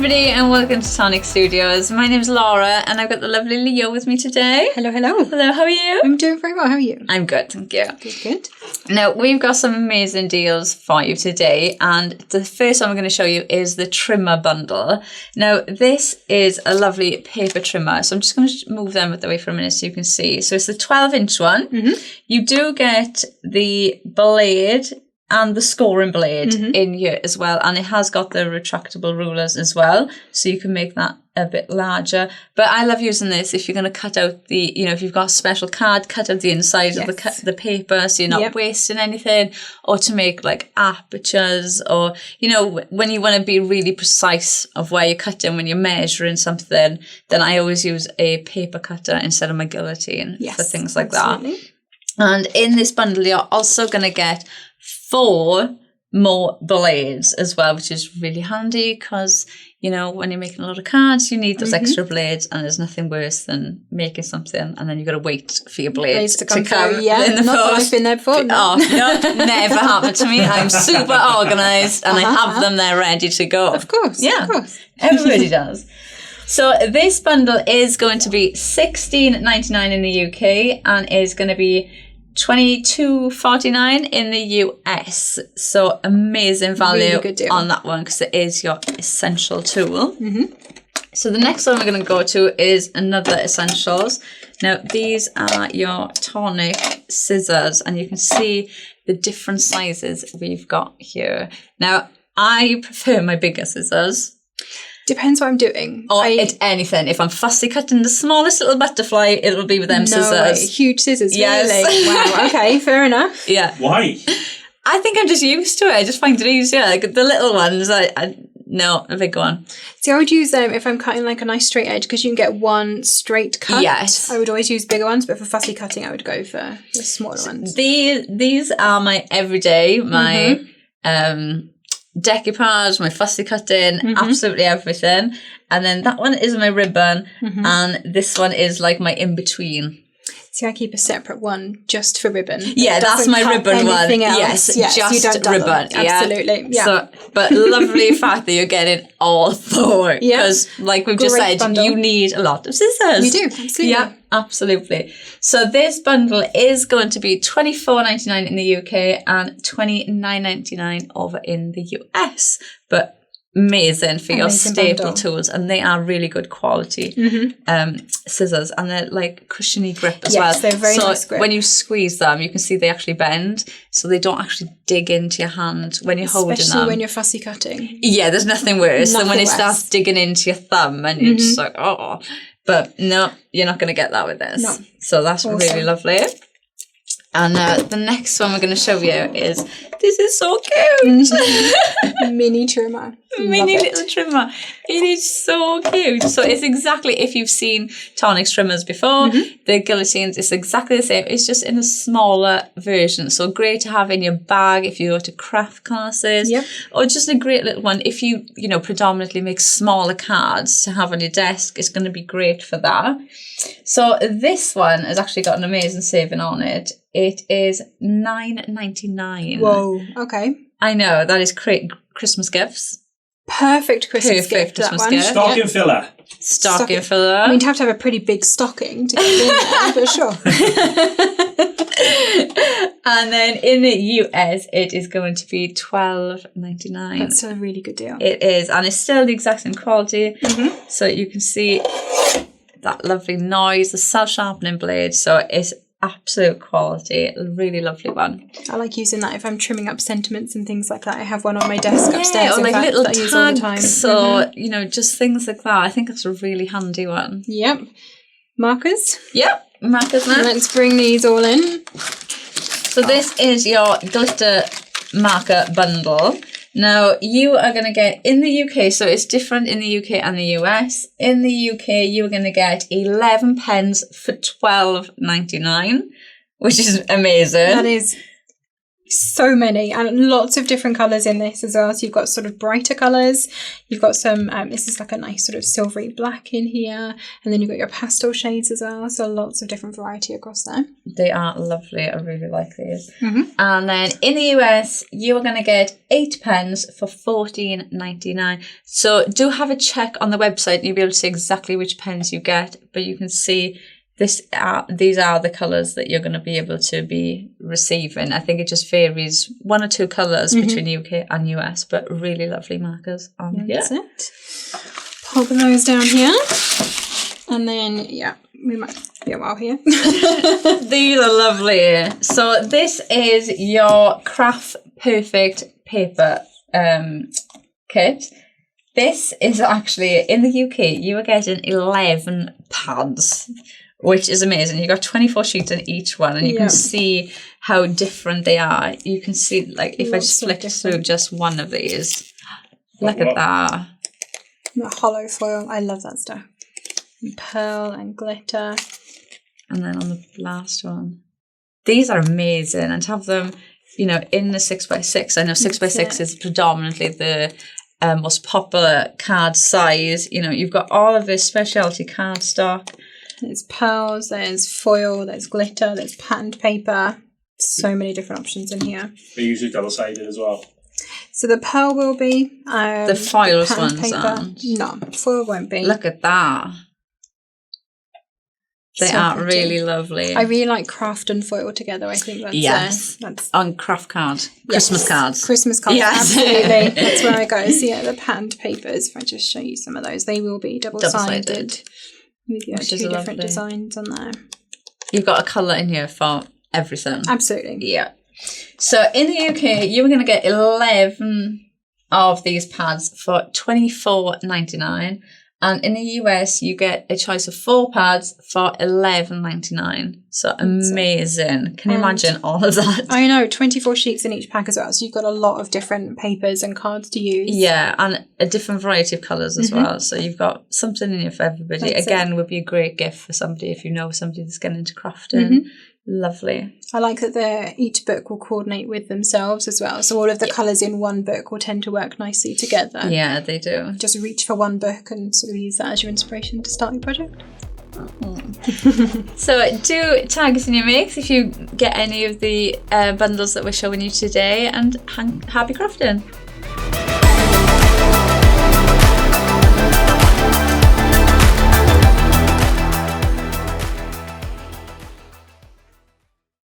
everybody and welcome to Tonic Studios. My name's Laura and I've got the lovely Leo with me today. Hello, hello. Hello, how are you? I'm doing very well. How are you? I'm good, thank you. Good. Now, we've got some amazing deals for you today, and the first one we're going to show you is the trimmer bundle. Now, this is a lovely paper trimmer, so I'm just going to move them away for a minute so you can see. So it's the 12-inch one. Mm-hmm. You do get the blade and the scoring blade in here as well, and it has got the retractable rulers as well, so you can make that a bit larger. But I love using this if you're going to cut out the, if you've got a special card, cut out the inside of the paper so you're not wasting anything, or to make like apertures, or, when you want to be really precise of where you're cutting when you're measuring something, then I always use a paper cutter instead of my guillotine for things like that. And in this bundle, you're also going to get 4 more blades as well, which is really handy because, when you're making a lot of cards, you need those extra blades, and there's nothing worse than making something and then you've got to wait for your blades to come in the not post. That I've been there before. No. Oh, no, never happened to me. I'm super organised and I have them there ready to go. Of course. Yeah, of course. Everybody does. So this bundle is going to be $16.99 in the UK and is going to be $22.49 in the US. So amazing value really on that one because it is your essential tool. So the next one we're going to go to is another essentials. Now these are your Tonic scissors, and you can see the different sizes we've got here. Now I prefer my bigger scissors. Depends what I'm doing. Or it's anything. If I'm fussy cutting the smallest little butterfly, it'll be with them scissors. Huge scissors, yes. Really? Wow, okay, fair enough. Yeah. Why? I think I'm just used to it. I just find it easier. Like the little ones, no, a big one. See, I would use them if I'm cutting like a nice straight edge because you can get one straight cut. Yes. I would always use bigger ones, but for fussy cutting, I would go for the smaller ones. These are my everyday, my decoupage, my fussy cutting, absolutely everything. And then that one is my ribbon, and this one is like my in-between. See, I keep a separate one just for ribbon. Yeah, that's my ribbon one. Else. Yes, just ribbon. Yeah. Absolutely. Yeah. So, but lovely fact that you're getting all 4. Because like we've just said, bundle. you need a lot of scissors. You do, absolutely. Yeah, absolutely. So this bundle is going to be $24.99 in the UK and $29.99 over in the US. But amazing for your staple bundle. tools, and they are really good quality scissors, and they're like cushiony grip as well. Yes, they're very nice grip. When you squeeze them, you can see they actually bend, so they don't actually dig into your hand when you're holding them. Especially when you're fussy cutting. Yeah, there's nothing worse than when it starts digging into your thumb and you're just like, oh. But no, you're not going to get that with this. No. So that's really lovely. And the next one we're going to show you is, this is so cute. Mini trimmer. Mini little trimmer. It is so cute. So it's exactly, if you've seen Tonic's trimmers before, the guillotines, it's exactly the same. It's just in a smaller version. So great to have in your bag if you go to craft classes, or just a great little one. If you, predominantly make smaller cards to have on your desk, it's going to be great for that. So this one has actually got an amazing saving on it. It is $9.99. Whoa, okay. I know, that is great Christmas gifts. Perfect Christmas gift. Christmas that one. gift. Stocking filler. Stocking filler. I mean, you'd have to have a pretty big stocking to get it in there, but sure. And then in the US, it is going to be $12.99. That's a really good deal. It is, and it's still the exact same quality. So you can see that lovely noise, the self-sharpening blade. So it's absolute quality, a really lovely one. I like using that if I'm trimming up sentiments and things like that. I have one on my desk upstairs. Or like little that I use all the time. tags, or just things like that. I think that's a really handy one. Yep. Markers. Yep, markers now. Let's bring these all in. So this is your glitter marker bundle. Now, you are going to get, in the UK, so it's different in the UK and the US. In the UK, you're going to get 11 pens for $12.99, which is amazing. That is So many, and lots of different colours in this as well. So you've got sort of brighter colours. You've got some, this is like a nice sort of silvery black in here. And then you've got your pastel shades as well. So lots of different variety across there. They are lovely. I really like these. And then in the US, you are going to get 8 pens for $14.99. So do have a check on the website and you'll be able to see exactly which pens you get. But you can see these are the colours that you're going to be able to be receiving. I think it just varies 1 or 2 colours between UK and US, but really lovely markers on here. That's it. Pop those down here. And then, yeah, we might be a while here. These are lovely. So this is your Craft Perfect paper kit. This is actually, in the UK, you are getting 11 pads, which is amazing. You've got 24 sheets in each one, and you can see how different they are. You can see, like, if I just flick through just one of these, look at that. The hollow foil, I love that stuff. And pearl and glitter. And then on the last one, these are amazing. And to have them, you know, in the 6x6. I know 6x6 is predominantly the most popular card size. You know, you've got all of this specialty cardstock. There's pearls, there's foil, there's glitter, there's patterned paper. So many different options in here. They're usually double-sided as well. So the pearl will be. The foils ones aren't. No, foil won't be. Look at that. They So are pretty. really lovely. I really like craft and foil together. I think that's that's on craft cards, Christmas cards. Christmas cards, Yes. absolutely. That's where I go. So yeah, the patterned papers. If I just show you some of those, they will be double-sided. With your Which is 2 different lovely. designs on there. You've got a colour in here for everything. Absolutely. Yeah. So in the UK, you were going to get 11 of these pads for $24.99. And in the US, you get a choice of 4 pads for $11.99. So amazing. Can you imagine all of that? I know, 24 sheets in each pack as well. So you've got a lot of different papers and cards to use. Yeah, and a different variety of colours as well. So you've got something in here for everybody. That's Again, would be a great gift for somebody if you know somebody that's getting into crafting. Lovely. I like that each book will coordinate with themselves as well. So all of the colours in one book will tend to work nicely together. Yeah, they do. Just reach for one book and sort of use that as your inspiration to start your project. So do tag us in your makes if you get any of the bundles that we're showing you today, and happy crafting.